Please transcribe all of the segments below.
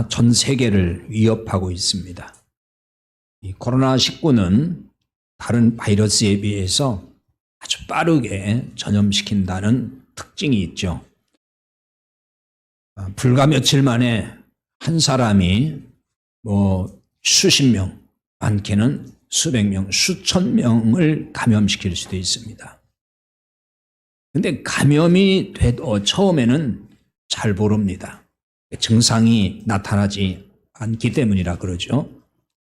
전 세계를 위협하고 있습니다. 이 코로나19는 다른 바이러스에 비해서 아주 빠르게 전염시킨다는 특징이 있죠. 불과 며칠 만에 한 사람이 수십 명, 많게는 수백 명, 수천 명을 감염시킬 수도 있습니다. 근데 감염이 돼도 처음에는 잘 모릅니다. 증상이 나타나지 않기 때문이라 그러죠.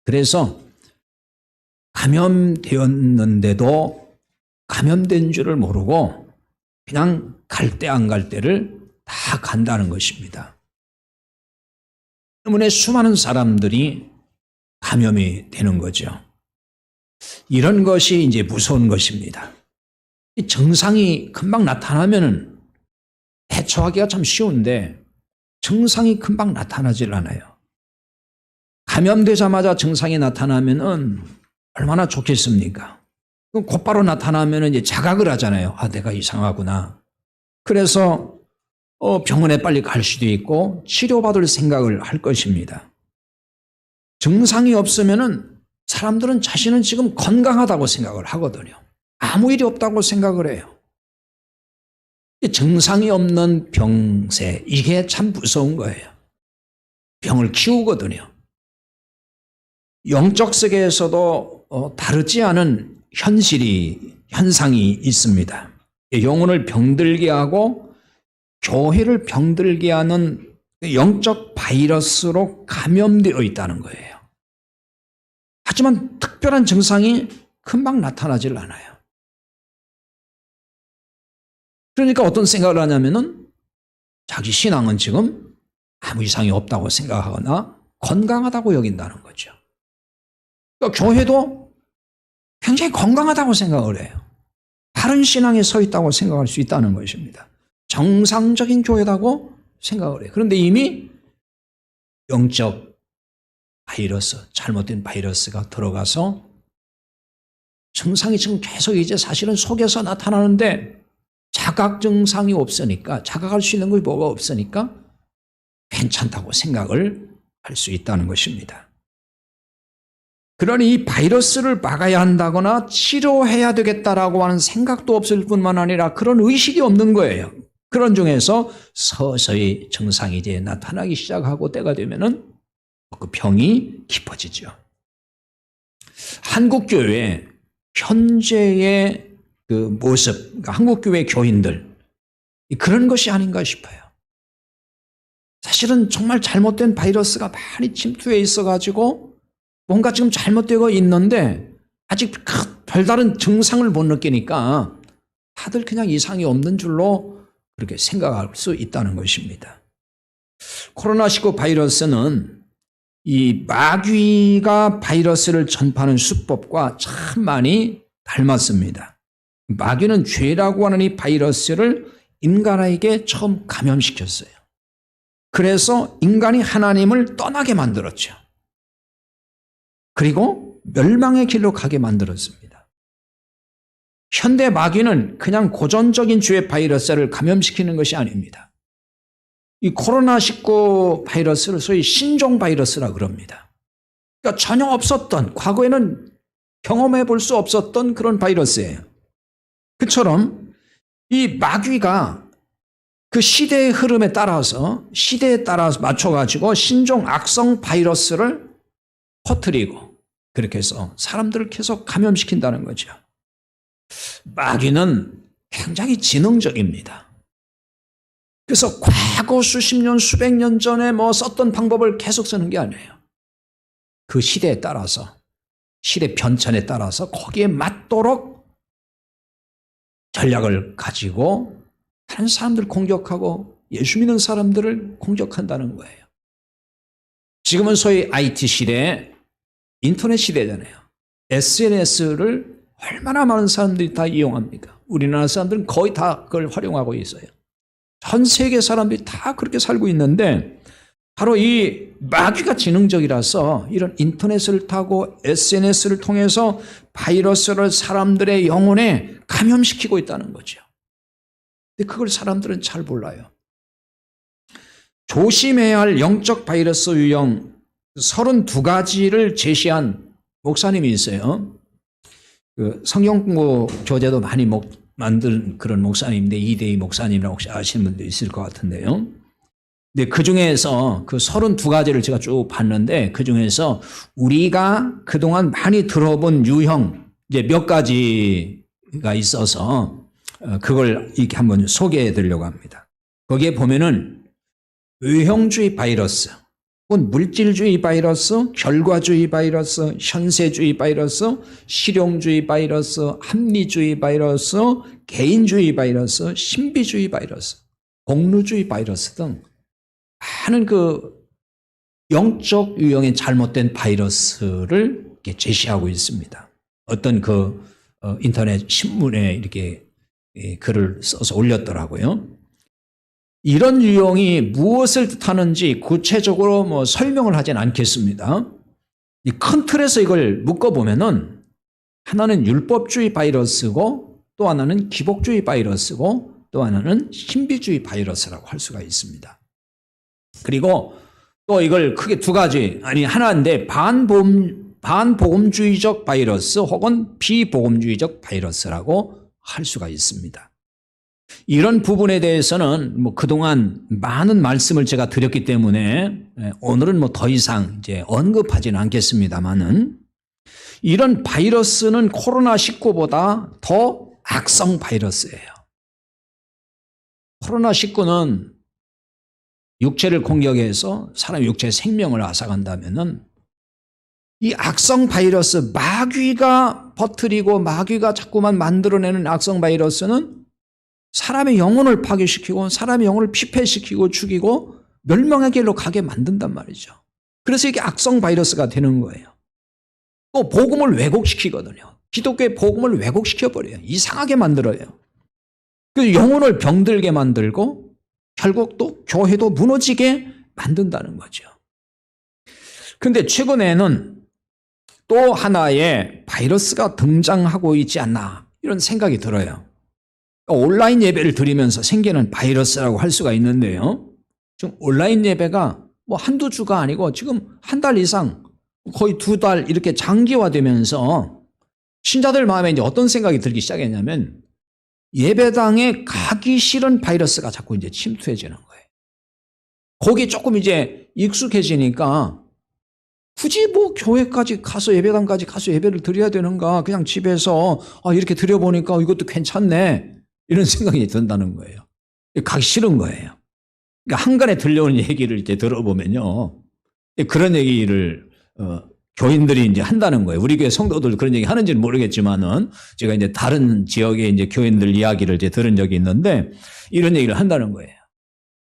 그래서 감염되었는데도 감염된 줄을 모르고 그냥 갈 때 안 갈 때를 다 간다는 것입니다. 때문에 수많은 사람들이 감염이 되는 거죠. 이런 것이 이제 무서운 것입니다. 이 증상이 금방 나타나면은 대처하기가 참 쉬운데 증상이 금방 나타나질 않아요. 감염되자마자 증상이 나타나면은 얼마나 좋겠습니까? 곧바로 나타나면은 이제 자각을 하잖아요. 아, 내가 이상하구나. 그래서 병원에 빨리 갈 수도 있고 치료받을 생각을 할 것입니다. 증상이 없으면은 사람들은 자신은 지금 건강하다고 생각을 하거든요. 아무 일이 없다고 생각을 해요. 증상이 없는 병세, 이게 참 무서운 거예요. 병을 키우거든요. 영적 세계에서도 다르지 않은 현상이 있습니다. 영혼을 병들게 하고 교회를 병들게 하는 영적 바이러스로 감염되어 있다는 거예요. 하지만 특별한 증상이 금방 나타나질 않아요. 그러니까 어떤 생각을 하냐면은 자기 신앙은 지금 아무 이상이 없다고 생각하거나 건강하다고 여긴다는 거죠. 그러니까 교회도 굉장히 건강하다고 생각을 해요. 바른 신앙에 서 있다고 생각할 수 있다는 것입니다. 정상적인 교회라고 생각을 해요. 그런데 이미 영적 바이러스, 잘못된 바이러스가 들어가서 증상이 지금 계속 이제 사실은 속에서 나타나는데 자각 증상이 없으니까, 자각할 수 있는 것이 뭐가 없으니까 괜찮다고 생각을 할 수 있다는 것입니다. 그러니 이 바이러스를 막아야 한다거나 치료해야 되겠다라고 하는 생각도 없을 뿐만 아니라 그런 의식이 없는 거예요. 그런 중에서 서서히 증상이 이제 나타나기 시작하고 때가 되면은 그 병이 깊어지죠. 한국교회 현재의 그 모습, 그러니까 한국교회 교인들, 그런 것이 아닌가 싶어요. 사실은 정말 잘못된 바이러스가 많이 침투해 있어가지고 뭔가 지금 잘못되고 있는데 아직 별다른 증상을 못 느끼니까 다들 그냥 이상이 없는 줄로 그렇게 생각할 수 있다는 것입니다. 코로나19 바이러스는 이 마귀가 바이러스를 전파하는 수법과 참 많이 닮았습니다. 마귀는 죄라고 하는 이 바이러스를 인간에게 처음 감염시켰어요. 그래서 인간이 하나님을 떠나게 만들었죠. 그리고 멸망의 길로 가게 만들었습니다. 현대 마귀는 그냥 고전적인 죄의 바이러스를 감염시키는 것이 아닙니다. 이 코로나19 바이러스를 소위 신종 바이러스라고 그럽니다. 그러니까 전혀 없었던, 과거에는 경험해 볼 수 없었던 그런 바이러스예요. 그처럼 이 마귀가 그 시대의 흐름에 따라서, 시대에 따라서 맞춰가지고 신종 악성 바이러스를 퍼뜨리고 그렇게 해서 사람들을 계속 감염시킨다는 거죠. 마귀는 굉장히 지능적입니다. 그래서 과거 수십 년, 수백 년 전에 썼던 방법을 계속 쓰는 게 아니에요. 그 시대에 따라서, 시대 변천에 따라서 거기에 맞도록 전략을 가지고 다른 사람들을 공격하고 예수 믿는 사람들을 공격한다는 거예요. 지금은 소위 IT 시대, 인터넷 시대잖아요. SNS를 얼마나 많은 사람들이 다 이용합니까? 우리나라 사람들은 거의 다 그걸 활용하고 있어요. 전 세계 사람들이 다 그렇게 살고 있는데 바로 이 마귀가 지능적이라서 이런 인터넷을 타고 SNS를 통해서 바이러스를 사람들의 영혼에 감염시키고 있다는 거죠. 근데 그걸 사람들은 잘 몰라요. 조심해야 할 영적 바이러스 유형 32가지를 제시한 목사님이 있어요. 그 성경공부 교재도 많이 만든 그런 목사님인데 이대희 목사님이라고 혹시 아시는 분도 있을 것 같은데요. 근데 그 중에서 그 32가지를 제가 쭉 봤는데 그 중에서 우리가 그동안 많이 들어본 유형 이제 몇 가지가 있어서 그걸 이렇게 한번 소개해 드리려고 합니다. 거기에 보면은 의형주의 바이러스, 혹은 물질주의 바이러스, 결과주의 바이러스, 현세주의 바이러스, 실용주의 바이러스, 합리주의 바이러스, 개인주의 바이러스, 신비주의 바이러스, 공루주의 바이러스 등 많은 그 영적 유형의 잘못된 바이러스를 이렇게 제시하고 있습니다. 어떤 그 인터넷 신문에 이렇게 글을 써서 올렸더라고요. 이런 유형이 무엇을 뜻하는지 구체적으로 뭐 설명을 하진 않겠습니다. 이 큰 틀에서 이걸 묶어보면은 하나는 율법주의 바이러스고 또 하나는 기복주의 바이러스고 또 하나는 신비주의 바이러스라고 할 수가 있습니다. 그리고 또 이걸 크게 두 가지, 아니 하나인데 반복음주의적 바이러스 혹은 비복음주의적 바이러스라고 할 수가 있습니다. 이런 부분에 대해서는 뭐 그동안 많은 말씀을 제가 드렸기 때문에 오늘은 뭐 더 이상 이제 언급하지는 않겠습니다만은 이런 바이러스는 코로나19보다 더 악성 바이러스예요. 코로나19는 육체를 공격해서 사람 육체의 생명을 앗아간다면은 이 악성 바이러스, 마귀가 퍼뜨리고 마귀가 자꾸만 만들어내는 악성 바이러스는 사람의 영혼을 파괴시키고 사람의 영혼을 피폐시키고 죽이고 멸망의 길로 가게 만든단 말이죠. 그래서 이게 악성 바이러스가 되는 거예요. 또 복음을 왜곡시키거든요. 기독교의 복음을 왜곡시켜버려요. 이상하게 만들어요. 그 영혼을 병들게 만들고 결국 또 교회도 무너지게 만든다는 거죠. 그런데 최근에는 또 하나의 바이러스가 등장하고 있지 않나 이런 생각이 들어요. 온라인 예배를 드리면서 생기는 바이러스라고 할 수가 있는데요. 지금 온라인 예배가 뭐 한두 주가 아니고 지금 한 달 이상 거의 2달 이렇게 장기화되면서 신자들 마음에 이제 어떤 생각이 들기 시작했냐면 예배당에 가기 싫은 바이러스가 자꾸 이제 침투해지는 거예요. 거기에 조금 이제 익숙해지니까 굳이 뭐 교회까지 가서 예배당까지 가서 예배를 드려야 되는가, 그냥 집에서 이렇게 드려보니까 이것도 괜찮네 이런 생각이 든다는 거예요. 가기 싫은 거예요. 그러니까 한간에 들려오는 얘기를 이제 들어보면요, 그런 얘기를 교인들이 이제 한다는 거예요. 우리 교회 성도들 그런 얘기 하는지는 모르겠지만은 제가 이제 다른 지역의 이제 교인들 이야기를 이제 들은 적이 있는데 이런 얘기를 한다는 거예요.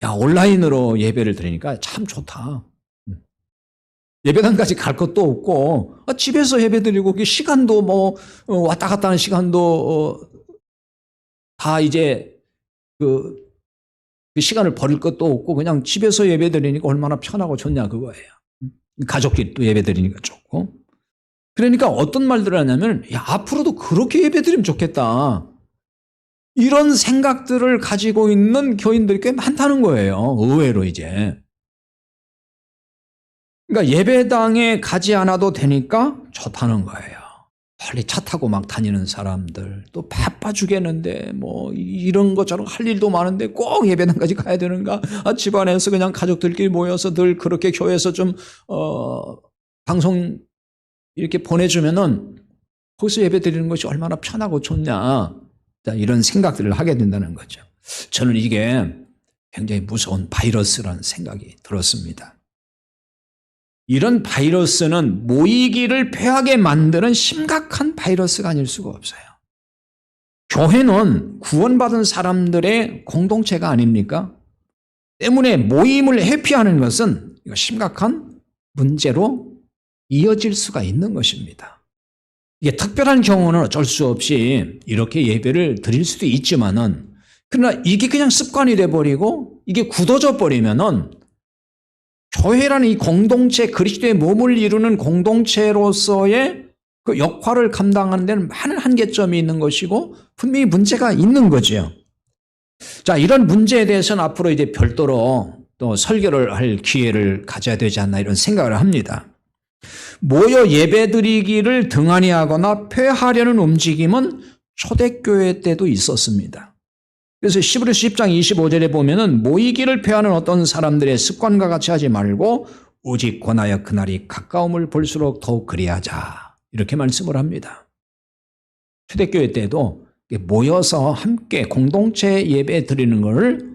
야, 온라인으로 예배를 드리니까 참 좋다. 예배당까지 갈 것도 없고 집에서 예배 드리고 시간도 뭐 왔다 갔다 하는 시간도 다 이제 그 시간을 버릴 것도 없고 그냥 집에서 예배 드리니까 얼마나 편하고 좋냐 그거예요. 가족끼리 또 예배 드리니까 좋고. 그러니까 어떤 말들을 하냐면 야, 앞으로도 그렇게 예배 드리면 좋겠다. 이런 생각들을 가지고 있는 교인들이 꽤 많다는 거예요. 의외로 이제. 그러니까 예배당에 가지 않아도 되니까 좋다는 거예요. 빨리 차 타고 막 다니는 사람들, 또 바빠 죽겠는데 뭐 이런 것처럼 할 일도 많은데 꼭 예배당까지 가야 되는가? 집안에서 그냥 가족들끼리 모여서 늘 그렇게 교회에서 좀 방송 이렇게 보내주면은 거기서 예배 드리는 것이 얼마나 편하고 좋냐, 이런 생각들을 하게 된다는 거죠. 저는 이게 굉장히 무서운 바이러스라는 생각이 들었습니다. 이런 바이러스는 모이기를 패하게 만드는 심각한 바이러스가 아닐 수가 없어요. 교회는 구원받은 사람들의 공동체가 아닙니까? 때문에 모임을 회피하는 것은 심각한 문제로 이어질 수가 있는 것입니다. 이게 특별한 경우는 어쩔 수 없이 이렇게 예배를 드릴 수도 있지만은, 그러나 이게 그냥 습관이 돼버리고 이게 굳어져 버리면은 교회라는 이 공동체, 그리스도의 몸을 이루는 공동체로서의 그 역할을 감당하는 데는 많은 한계점이 있는 것이고 분명히 문제가 있는 거죠. 자, 이런 문제에 대해서는 앞으로 이제 별도로 또 설교를 할 기회를 가져야 되지 않나 이런 생각을 합니다. 모여 예배드리기를 등한히 하거나 폐하려는 움직임은 초대교회 때도 있었습니다. 그래서 히브리서 10장 25절에 보면은 모이기를 폐하는 어떤 사람들의 습관과 같이 하지 말고 오직 권하여 그날이 가까움을 볼수록 더욱 그리하자 이렇게 말씀을 합니다. 초대교회 때도 모여서 함께 공동체 예배 드리는 것을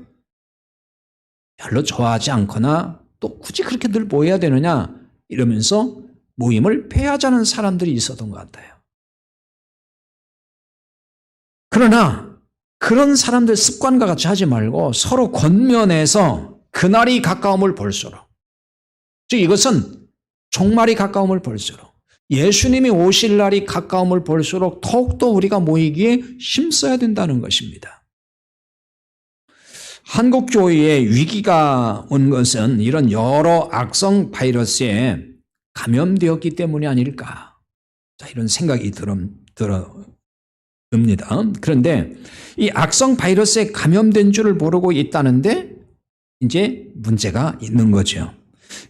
별로 좋아하지 않거나 또 굳이 그렇게 늘 모여야 되느냐 이러면서 모임을 폐하자는 사람들이 있었던 것 같아요. 그러나 그런 사람들 습관과 같이 하지 말고 서로 권면해서 그날이 가까움을 볼수록, 즉 이것은 종말이 가까움을 볼수록, 예수님이 오실 날이 가까움을 볼수록 더욱더 우리가 모이기에 힘써야 된다는 것입니다. 한국교회에 위기가 온 것은 이런 여러 악성 바이러스에 감염되었기 때문이 아닐까, 자, 이런 생각이 듭니다. 그런데 이 악성 바이러스에 감염된 줄을 모르고 있다는데 이제 문제가 있는 거죠.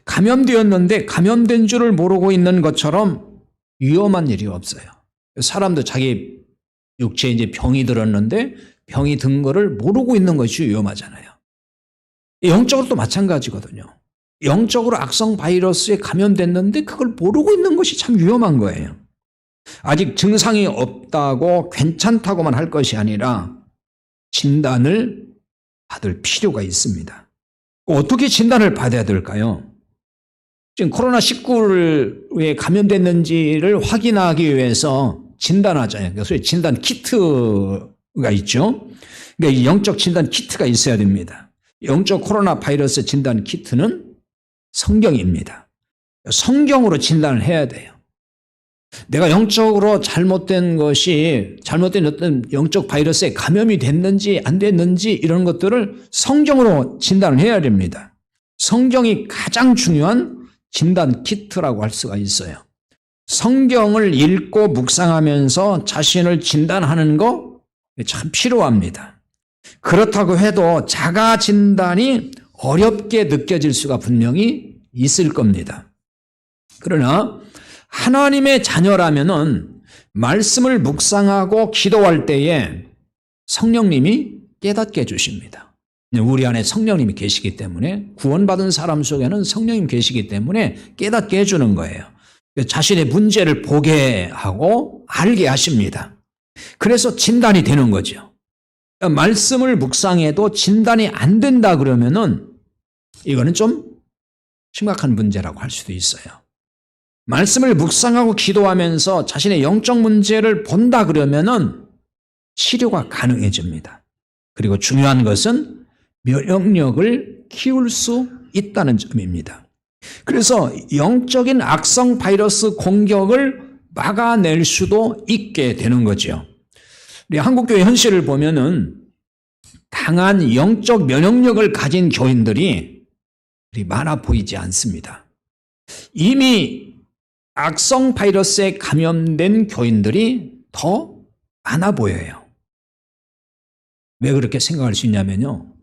감염되었는데 감염된 줄을 모르고 있는 것처럼 위험한 일이 없어요. 사람도 자기 육체에 이제 병이 들었는데 병이 든 거를 모르고 있는 것이 위험하잖아요. 영적으로도 마찬가지거든요. 영적으로 악성 바이러스에 감염됐는데 그걸 모르고 있는 것이 참 위험한 거예요. 아직 증상이 없다고 괜찮다고만 할 것이 아니라 진단을 받을 필요가 있습니다. 어떻게 진단을 받아야 될까요? 지금 코로나19에 감염됐는지를 확인하기 위해서 진단하잖아요. 소위 진단 키트가 있죠. 그러니까 영적 진단 키트가 있어야 됩니다. 영적 코로나 바이러스 진단 키트는 성경입니다. 성경으로 진단을 해야 돼요. 내가 영적으로 잘못된 어떤 영적 바이러스에 감염이 됐는지 안 됐는지 이런 것들을 성경으로 진단을 해야 됩니다. 성경이 가장 중요한 진단 키트라고 할 수가 있어요. 성경을 읽고 묵상하면서 자신을 진단하는 거 참 필요합니다. 그렇다고 해도 자가 진단이 어렵게 느껴질 수가 분명히 있을 겁니다. 그러나 하나님의 자녀라면은 말씀을 묵상하고 기도할 때에 성령님이 깨닫게 해주십니다. 우리 안에 성령님이 계시기 때문에, 구원받은 사람 속에는 성령님이 계시기 때문에 깨닫게 해주는 거예요. 자신의 문제를 보게 하고 알게 하십니다. 그래서 진단이 되는 거죠. 말씀을 묵상해도 진단이 안 된다 그러면은 이거는 좀 심각한 문제라고 할 수도 있어요. 말씀을 묵상하고 기도하면서 자신의 영적 문제를 본다 그러면은 치료가 가능해집니다. 그리고 중요한 것은 면역력을 키울 수 있다는 점입니다. 그래서 영적인 악성 바이러스 공격을 막아낼 수도 있게 되는 거죠. 우리 한국교회 현실을 보면은 강한 영적 면역력을 가진 교인들이 많아 보이지 않습니다. 이미 악성 바이러스에 감염된 교인들이 더 많아 보여요. 왜 그렇게 생각할 수 있냐면요.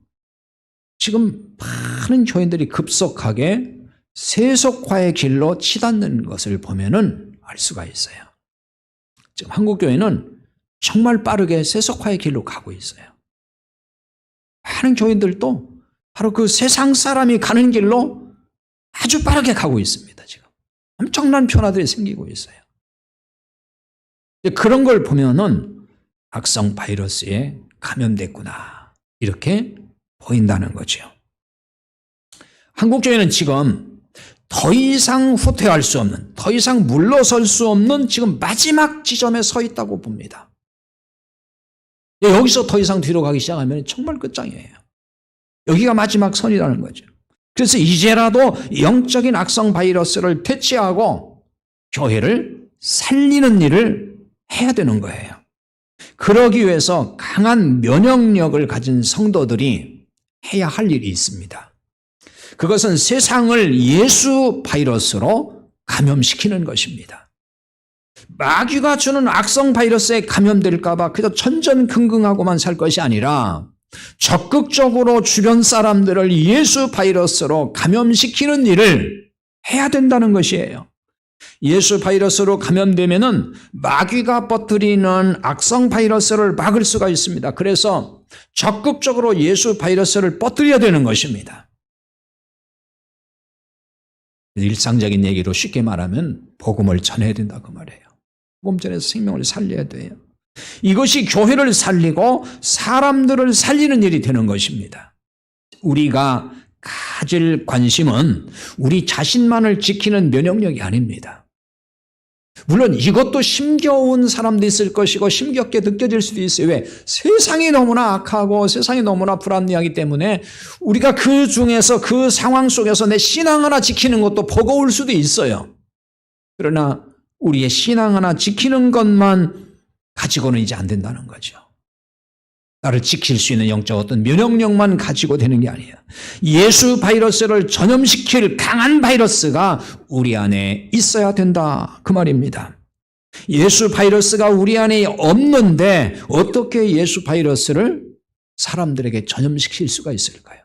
지금 많은 교인들이 급속하게 세속화의 길로 치닫는 것을 보면은 알 수가 있어요. 지금 한국교회는 정말 빠르게 세속화의 길로 가고 있어요. 많은 교인들도 바로 그 세상 사람이 가는 길로 아주 빠르게 가고 있습니다. 지금 엄청난 변화들이 생기고 있어요. 그런 걸 보면은 악성 바이러스에 감염됐구나 이렇게 보인다는 거죠. 한국교회는 지금 더 이상 후퇴할 수 없는, 더 이상 물러설 수 없는 지금 마지막 지점에 서 있다고 봅니다. 여기서 더 이상 뒤로 가기 시작하면 정말 끝장이에요. 여기가 마지막 선이라는 거죠. 그래서 이제라도 영적인 악성 바이러스를 퇴치하고 교회를 살리는 일을 해야 되는 거예요. 그러기 위해서 강한 면역력을 가진 성도들이 해야 할 일이 있습니다. 그것은 세상을 예수 바이러스로 감염시키는 것입니다. 마귀가 주는 악성 바이러스에 감염될까 봐 그저 천전긍긍하고만 살 것이 아니라 적극적으로 주변 사람들을 예수 바이러스로 감염시키는 일을 해야 된다는 것이에요. 예수 바이러스로 감염되면은 마귀가 퍼뜨리는 악성 바이러스를 막을 수가 있습니다. 그래서 적극적으로 예수 바이러스를 퍼뜨려야 되는 것입니다. 일상적인 얘기로 쉽게 말하면 복음을 전해야 된다 그 말이에요. 복음 전해서 생명을 살려야 돼요. 이것이 교회를 살리고 사람들을 살리는 일이 되는 것입니다. 우리가 가질 관심은 우리 자신만을 지키는 면역력이 아닙니다. 물론 이것도 힘겨운 사람도 있을 것이고 힘겹게 느껴질 수도 있어요. 왜? 세상이 너무나 악하고 세상이 너무나 불합리하기 때문에 우리가 그 중에서 그 상황 속에서 내 신앙 하나 지키는 것도 버거울 수도 있어요. 그러나 우리의 신앙 하나 지키는 것만 가지고는 이제 안 된다는 거죠. 나를 지킬 수 있는 영적 어떤 면역력만 가지고 되는 게 아니에요. 예수 바이러스를 전염시킬 강한 바이러스가 우리 안에 있어야 된다 그 말입니다. 예수 바이러스가 우리 안에 없는데 어떻게 예수 바이러스를 사람들에게 전염시킬 수가 있을까요?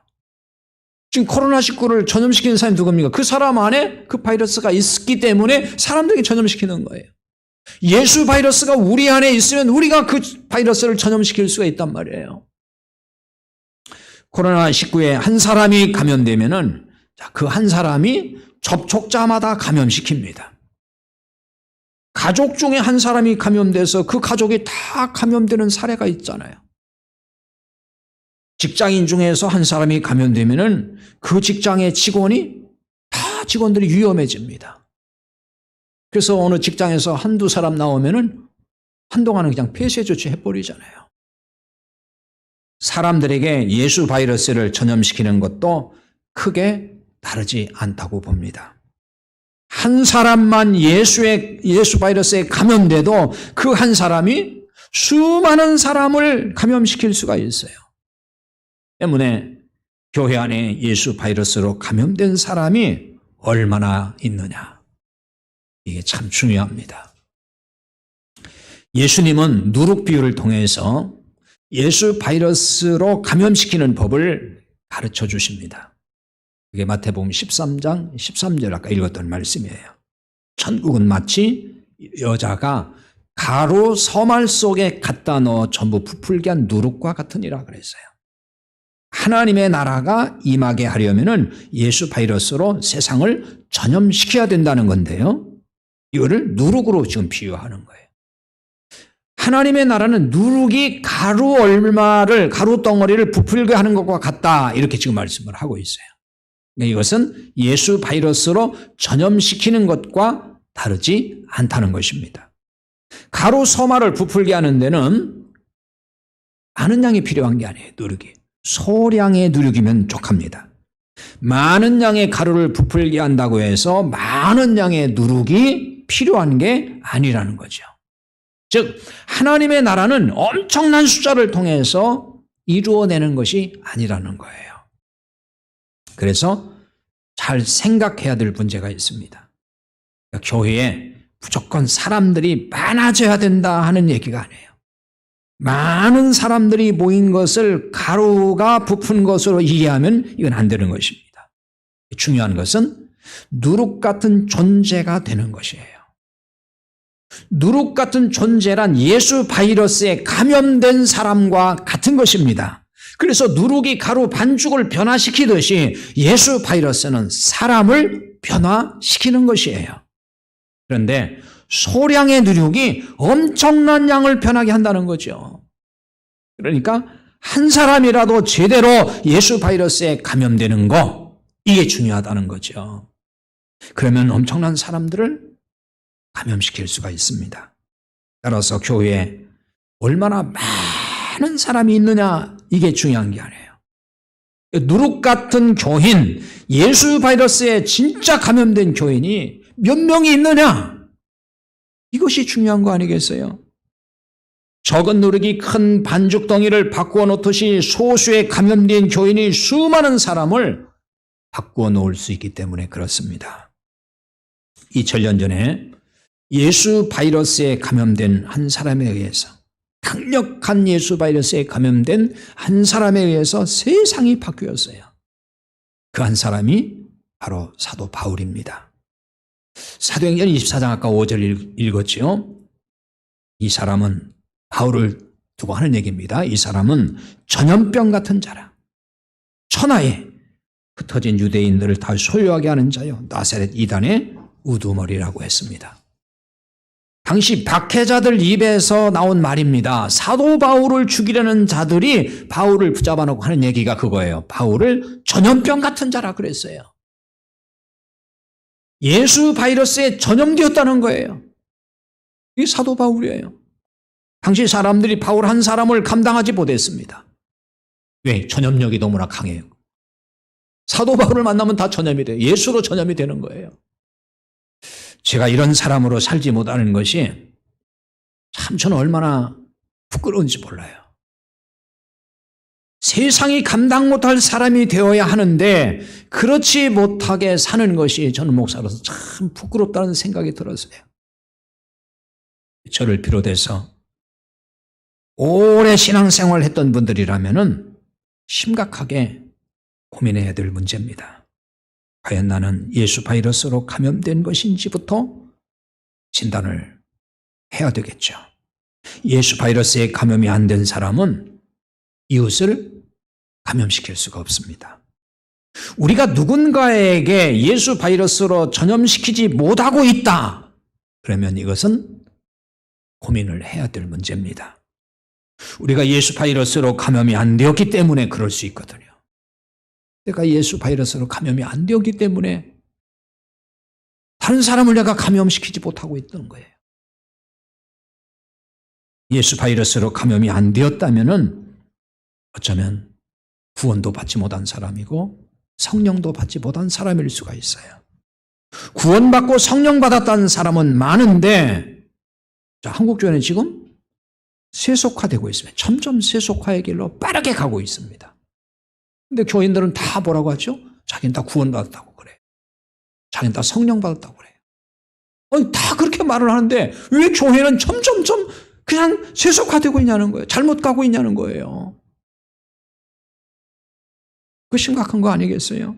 지금 코로나19를 전염시키는 사람이 누굽니까? 그 사람 안에 그 바이러스가 있기 때문에 사람들에게 전염시키는 거예요. 예수 바이러스가 우리 안에 있으면 우리가 그 바이러스를 전염시킬 수가 있단 말이에요. 코로나19에 한 사람이 감염되면은 그 한 사람이 접촉자마다 감염시킵니다. 가족 중에 한 사람이 감염돼서 그 가족이 다 감염되는 사례가 있잖아요. 직장인 중에서 한 사람이 감염되면은 그 직장의 직원이 다 직원들이 위험해집니다. 그래서 어느 직장에서 한두 사람 나오면은 한동안은 그냥 폐쇄 조치해버리잖아요. 사람들에게 예수 바이러스를 전염시키는 것도 크게 다르지 않다고 봅니다. 한 사람만 예수 바이러스에 감염돼도 그 한 사람이 수많은 사람을 감염시킬 수가 있어요. 때문에 교회 안에 예수 바이러스로 감염된 사람이 얼마나 있느냐. 이게 참 중요합니다. 예수님은 누룩 비유를 통해서 예수 바이러스로 감염시키는 법을 가르쳐 주십니다. 그게 마태복음 13장 13절 아까 읽었던 말씀이에요. 천국은 마치 여자가 가루 서말 속에 갖다 넣어 전부 부풀게 한 누룩과 같으니라 그랬어요. 하나님의 나라가 임하게 하려면은 예수 바이러스로 세상을 전염시켜야 된다는 건데요. 이거를 누룩으로 지금 비유하는 거예요. 하나님의 나라는 누룩이 가루 덩어리를 부풀게 하는 것과 같다. 이렇게 지금 말씀을 하고 있어요. 이것은 예수 바이러스로 전염시키는 것과 다르지 않다는 것입니다. 가루 서말을 부풀게 하는 데는 많은 양이 필요한 게 아니에요. 누룩이. 소량의 누룩이면 족합니다. 많은 양의 가루를 부풀게 한다고 해서 많은 양의 누룩이 필요한 게 아니라는 거죠. 즉 하나님의 나라는 엄청난 숫자를 통해서 이루어내는 것이 아니라는 거예요. 그래서 잘 생각해야 될 문제가 있습니다. 그러니까 교회에 무조건 사람들이 많아져야 된다 하는 얘기가 아니에요. 많은 사람들이 모인 것을 가루가 부푼 것으로 이해하면 이건 안 되는 것입니다. 중요한 것은 누룩 같은 존재가 되는 것이에요. 누룩 같은 존재란 예수 바이러스에 감염된 사람과 같은 것입니다. 그래서 누룩이 가루 반죽을 변화시키듯이 예수 바이러스는 사람을 변화시키는 것이에요. 그런데 소량의 누룩이 엄청난 양을 변하게 한다는 거죠. 그러니까 한 사람이라도 제대로 예수 바이러스에 감염되는 거, 이게 중요하다는 거죠. 그러면 엄청난 사람들을 감염시킬 수가 있습니다. 따라서 교회에 얼마나 많은 사람이 있느냐, 이게 중요한 게 아니에요. 누룩 같은 교인, 예수 바이러스에 진짜 감염된 교인이 몇 명이 있느냐, 이것이 중요한 거 아니겠어요? 적은 누룩이 큰 반죽 덩이를 바꾸어 놓듯이 소수에 감염된 교인이 수많은 사람을 바꾸어 놓을 수 있기 때문에 그렇습니다. 2000년 전에 예수 바이러스에 감염된 한 사람에 의해서 강력한 예수 바이러스에 감염된 한 사람에 의해서 세상이 바뀌었어요. 그 한 사람이 바로 사도 바울입니다. 사도행전 24장 아까 5절 읽었지요. 이 사람은 바울을 두고 하는 얘기입니다. 이 사람은 전염병 같은 자라. 천하에 흩어진 유대인들을 다 소유하게 하는 자요. 나사렛 이단의 우두머리라고 했습니다. 당시 박해자들 입에서 나온 말입니다. 사도 바울을 죽이려는 자들이 바울을 붙잡아 놓고 하는 얘기가 그거예요. 바울을 전염병 같은 자라 그랬어요. 예수 바이러스에 전염되었다는 거예요. 이게 사도 바울이에요. 당시 사람들이 바울 한 사람을 감당하지 못했습니다. 왜? 전염력이 너무나 강해요. 사도 바울을 만나면 다 전염이 돼요. 예수로 전염이 되는 거예요. 제가 이런 사람으로 살지 못하는 것이 참 저는 얼마나 부끄러운지 몰라요. 세상이 감당 못할 사람이 되어야 하는데 그렇지 못하게 사는 것이 저는 목사로서 참 부끄럽다는 생각이 들었어요. 저를 비롯해서 오래 신앙생활을 했던 분들이라면 심각하게 고민해야 될 문제입니다. 과연 나는 예수 바이러스로 감염된 것인지부터 진단을 해야 되겠죠. 예수 바이러스에 감염이 안 된 사람은 이웃을 감염시킬 수가 없습니다. 우리가 누군가에게 예수 바이러스로 전염시키지 못하고 있다. 그러면 이것은 고민을 해야 될 문제입니다. 우리가 예수 바이러스로 감염이 안 되었기 때문에 그럴 수 있거든요. 내가 예수 바이러스로 감염이 안 되었기 때문에 다른 사람을 내가 감염시키지 못하고 있던 거예요. 예수 바이러스로 감염이 안 되었다면은 어쩌면 구원도 받지 못한 사람이고 성령도 받지 못한 사람일 수가 있어요. 구원받고 성령 받았다는 사람은 많은데 한국교회는 지금 세속화되고 있습니다. 점점 세속화의 길로 빠르게 가고 있습니다. 근데 교인들은 다 뭐라고 하죠? 자기는 다 구원받았다고 그래. 자기는 다 성령 받았다고 그래요. 아니, 다 그렇게 말을 하는데 왜 교회는 점점점 그냥 세속화되고 있냐는 거예요. 잘못 가고 있냐는 거예요. 그 심각한 거 아니겠어요?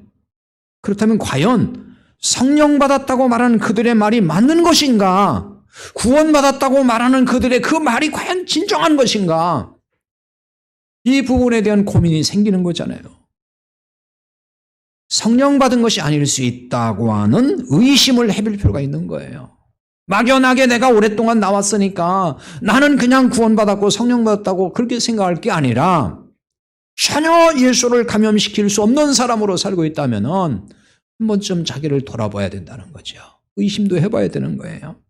그렇다면 과연 성령 받았다고 말하는 그들의 말이 맞는 것인가? 구원받았다고 말하는 그들의 그 말이 과연 진정한 것인가? 이 부분에 대한 고민이 생기는 거잖아요. 성령 받은 것이 아닐 수 있다고 하는 의심을 해볼 필요가 있는 거예요. 막연하게 내가 오랫동안 나왔으니까 나는 그냥 구원받았고 성령 받았다고 그렇게 생각할 게 아니라 전혀 예수를 감염시킬 수 없는 사람으로 살고 있다면 한 번쯤 자기를 돌아봐야 된다는 거죠. 의심도 해봐야 되는 거예요.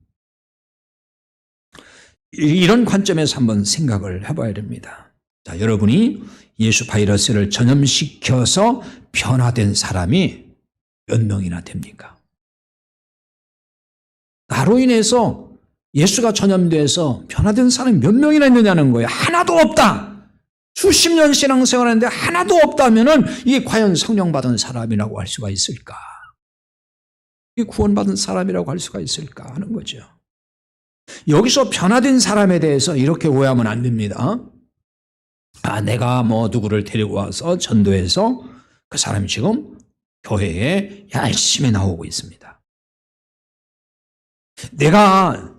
이런 관점에서 한번 생각을 해봐야 됩니다. 자, 여러분이 예수 바이러스를 전염시켜서 변화된 사람이 몇 명이나 됩니까? 나로 인해서 예수가 전염돼서 변화된 사람이 몇 명이나 있느냐는 거예요. 하나도 없다. 수십 년 신앙생활하는데 하나도 없다면은 이게 과연 성령 받은 사람이라고 할 수가 있을까? 이게 구원받은 사람이라고 할 수가 있을까 하는 거죠. 여기서 변화된 사람에 대해서 이렇게 오해하면 안 됩니다. 내가 누구를 데리고 와서 전도해서 그 사람이 지금 교회에 열심히 나오고 있습니다. 내가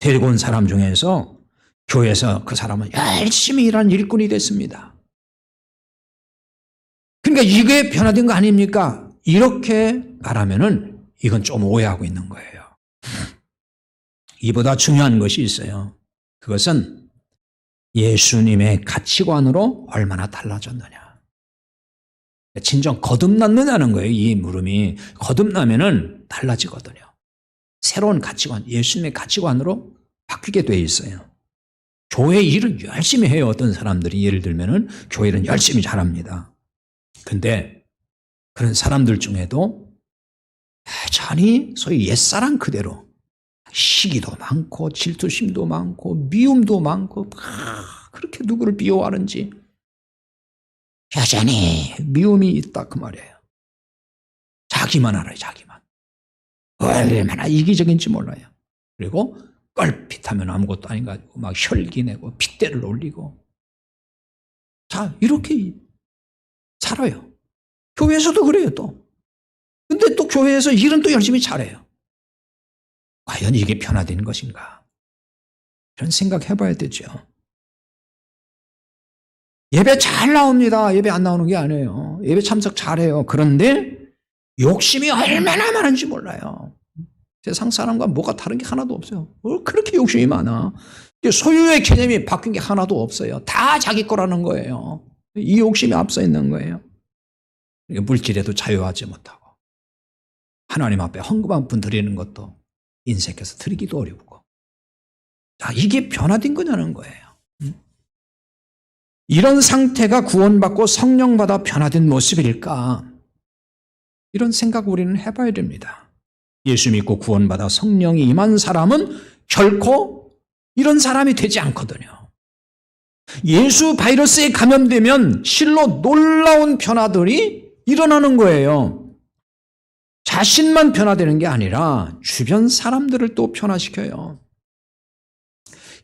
데리고 온 사람 중에서 교회에서 그 사람은 열심히 일하는 일꾼이 됐습니다. 그러니까 이게 변화된 거 아닙니까? 이렇게 말하면은 이건 좀 오해하고 있는 거예요. 이보다 중요한 것이 있어요. 그것은 예수님의 가치관으로 얼마나 달라졌느냐. 진정 거듭났느냐는 거예요. 이 물음이 거듭나면은 달라지거든요. 새로운 가치관, 예수님의 가치관으로 바뀌게 돼 있어요. 교회 일은 열심히 해요. 어떤 사람들이 예를 들면은 교회 일은 열심히 잘합니다. 근데 그런 사람들 중에도 여전히 소위 옛사람 그대로 시기도 많고 질투심도 많고 미움도 많고 그렇게 누구를 미워하는지 여전히 미움이 있다 그 말이에요. 자기만 알아요. 자기만. 얼마나 이기적인지 몰라요. 그리고 뻘핏하면 아무것도 아닌 것 같고 막 혈기내고 핏대를 올리고 자 이렇게 살아요. 교회에서도 그래요 또. 근데 또 교회에서 일은 또 열심히 잘해요. 과연 이게 변화된 것인가? 이런 생각 해봐야 되죠. 예배 잘 나옵니다. 예배 안 나오는 게 아니에요. 예배 참석 잘해요. 그런데 욕심이 얼마나 많은지 몰라요. 세상 사람과 뭐가 다른 게 하나도 없어요. 그렇게 욕심이 많아. 소유의 개념이 바뀐 게 하나도 없어요. 다 자기 거라는 거예요. 이 욕심이 앞서 있는 거예요. 물질에도 자유하지 못하고 하나님 앞에 헌금 한 푼 드리는 것도 인색해서 드리기도 어렵고 자 이게 변화된 거냐는 거예요. 이런 상태가 구원받고 성령 받아 변화된 모습일까? 이런 생각 우리는 해봐야 됩니다. 예수 믿고 구원받아 성령이 임한 사람은 결코 이런 사람이 되지 않거든요. 예수 바이러스에 감염되면 실로 놀라운 변화들이 일어나는 거예요. 자신만 변화되는 게 아니라 주변 사람들을 또 변화시켜요.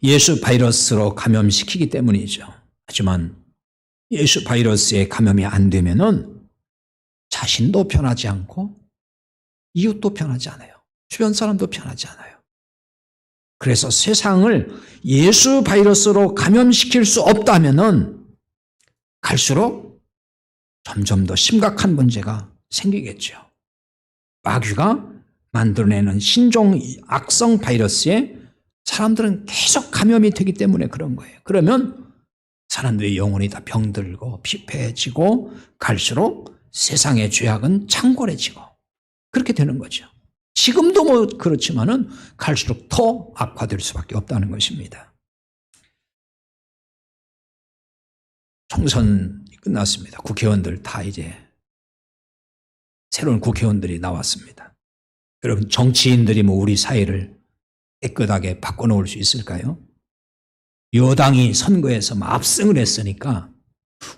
예수 바이러스로 감염시키기 때문이죠. 하지만 예수 바이러스에 감염이 안 되면은 자신도 변하지 않고 이웃도 변하지 않아요. 주변 사람도 변하지 않아요. 그래서 세상을 예수 바이러스로 감염시킬 수 없다면은 갈수록 점점 더 심각한 문제가 생기겠죠. 마귀가 만들어내는 신종 악성 바이러스에 사람들은 계속 감염이 되기 때문에 그런 거예요. 그러면 사람들의 영혼이 다 병들고 피폐해지고 갈수록 세상의 죄악은 창궐해지고 그렇게 되는 거죠. 지금도 뭐 그렇지만은 갈수록 더 악화될 수밖에 없다는 것입니다. 총선이 끝났습니다. 국회의원들 다 이제 새로운 국회의원들이 나왔습니다. 여러분 정치인들이 뭐 우리 사회를 깨끗하게 바꿔놓을 수 있을까요? 여당이 선거에서 압승을 했으니까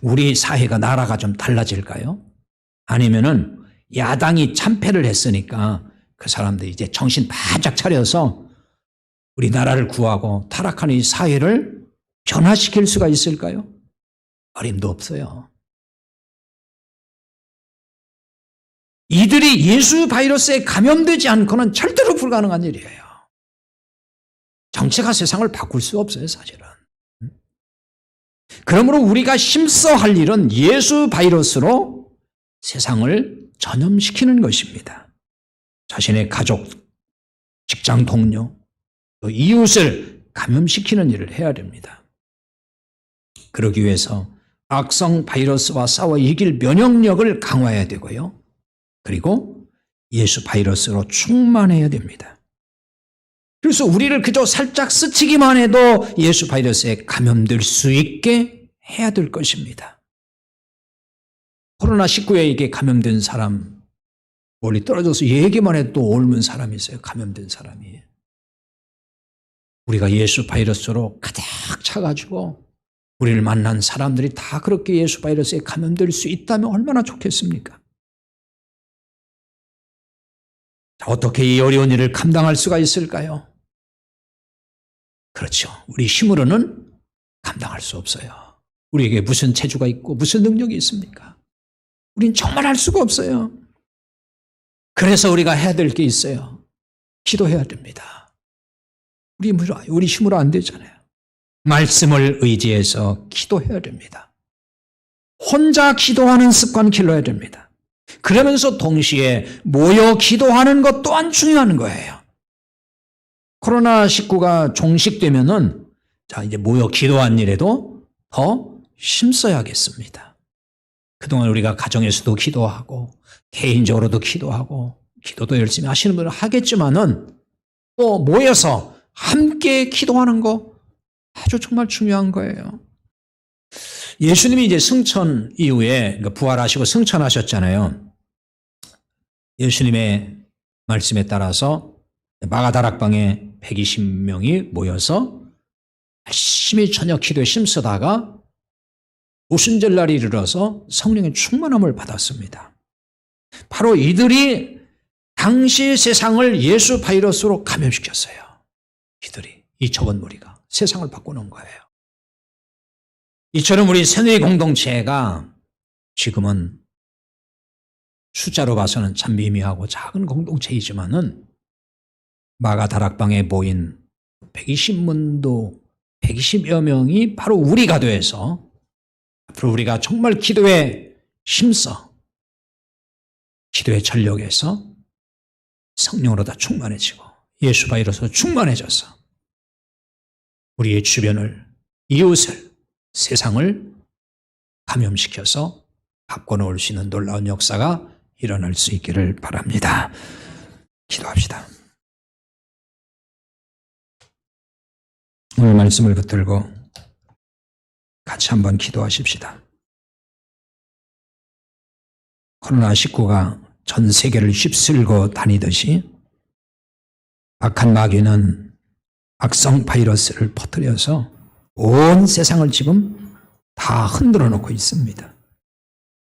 우리 사회가 나라가 좀 달라질까요? 아니면은 야당이 참패를 했으니까 그 사람들이 이제 정신 바짝 차려서 우리나라를 구하고 타락하는 이 사회를 변화시킬 수가 있을까요? 어림도 없어요. 이들이 예수 바이러스에 감염되지 않고는 절대로 불가능한 일이에요. 정치가 세상을 바꿀 수 없어요, 사실은. 그러므로 우리가 힘써 할 일은 예수 바이러스로 세상을 전염시키는 것입니다. 자신의 가족, 직장 동료, 또 이웃을 감염시키는 일을 해야 됩니다. 그러기 위해서 악성 바이러스와 싸워 이길 면역력을 강화해야 되고요. 그리고 예수 바이러스로 충만해야 됩니다. 그래서 우리를 그저 살짝 스치기만 해도 예수 바이러스에 감염될 수 있게 해야 될 것입니다. 코로나19에 이게 감염된 사람 멀리 떨어져서 얘기만 해도 또 옮은 사람이 있어요. 감염된 사람이. 우리가 예수 바이러스로 가득 차가지고 우리를 만난 사람들이 다 그렇게 예수 바이러스에 감염될 수 있다면 얼마나 좋겠습니까? 어떻게 이 어려운 일을 감당할 수가 있을까요? 그렇죠. 우리 힘으로는 감당할 수 없어요. 우리에게 무슨 재주가 있고 무슨 능력이 있습니까? 우린 정말 할 수가 없어요. 그래서 우리가 해야 될 게 있어요. 기도해야 됩니다. 우리 힘으로 안 되잖아요. 말씀을 의지해서 기도해야 됩니다. 혼자 기도하는 습관 길러야 됩니다. 그러면서 동시에 모여 기도하는 것 또한 중요한 거예요. 코로나19가 종식되면은 자, 이제 모여 기도한 일에도 더 힘써야겠습니다. 그동안 우리가 가정에서도 기도하고 개인적으로도 기도하고 기도도 열심히 하시는 분은 하겠지만은 또 모여서 함께 기도하는 거 아주 정말 중요한 거예요. 예수님이 이제 승천 이후에 부활하시고 승천하셨잖아요. 예수님의 말씀에 따라서 마가다락방에 120명이 모여서 열심히 저녁 기도에 힘쓰다가 오순절 날이 이르러서 성령의 충만함을 받았습니다. 바로 이들이 당시 세상을 예수 바이러스로 감염시켰어요. 이들이. 이초원 무리가 세상을 바꾸는 거예요. 이처럼 우리 새누리 공동체가 지금은 숫자로 봐서는 참 미미하고 작은 공동체이지만은 마가 다락방에 모인 120문도 120여 명이 바로 우리가 돼서 앞으로 우리가 정말 기도에 힘써 기도에 전력해서 성령으로 다 충만해지고 예수 바이러스로 충만해져서 우리의 주변을, 이웃을, 세상을 감염시켜서 바꿔놓을 수 있는 놀라운 역사가 일어날 수 있기를 바랍니다. 기도합시다. 오늘 말씀을 붙들고 같이 한번 기도하십시다. 코로나19가 전 세계를 휩쓸고 다니듯이 악한 마귀는 악성 바이러스를 퍼뜨려서 온 세상을 지금 다 흔들어 놓고 있습니다.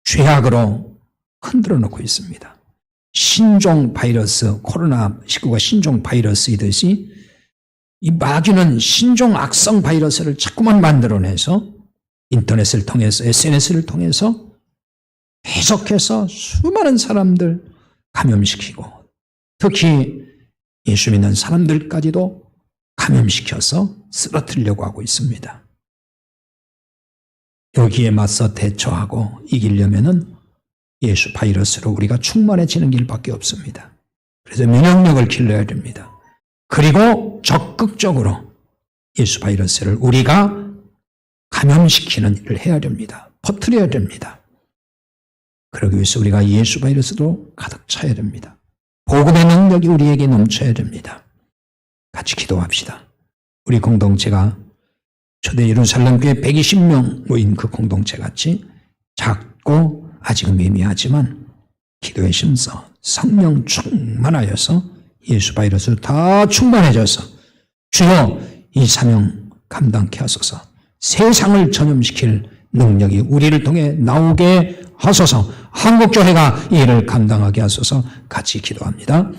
죄악으로 흔들어 놓고 있습니다. 신종 바이러스, 코로나19가 신종 바이러스이듯이 이 마귀는 신종 악성 바이러스를 자꾸만 만들어내서 인터넷을 통해서, SNS를 통해서 계속해서 수많은 사람들 감염시키고 특히 예수 믿는 사람들까지도 감염시켜서 쓰러뜨리려고 하고 있습니다. 여기에 맞서 대처하고 이기려면은 예수 바이러스로 우리가 충만해지는 길밖에 없습니다. 그래서 면역력을 길러야 됩니다. 그리고 적극적으로 예수 바이러스를 우리가 감염시키는 일을 해야 됩니다. 퍼뜨려야 됩니다. 그러기 위해서 우리가 예수 바이러스로 가득 차야 됩니다. 복음의 능력이 우리에게 넘쳐야 됩니다. 같이 기도합시다. 우리 공동체가 초대 예루살렘 교회 120명 모인 그 공동체 같이 작고 아직은 미미하지만 기도에 힘써 성령 충만하여서 예수 바이러스로 다 충만해져서 주여 이 사명 감당케 하소서. 세상을 전염시킬 능력이 우리를 통해 나오게 하소서. 한국교회가 이 일을 감당하게 하소서. 같이 기도합니다.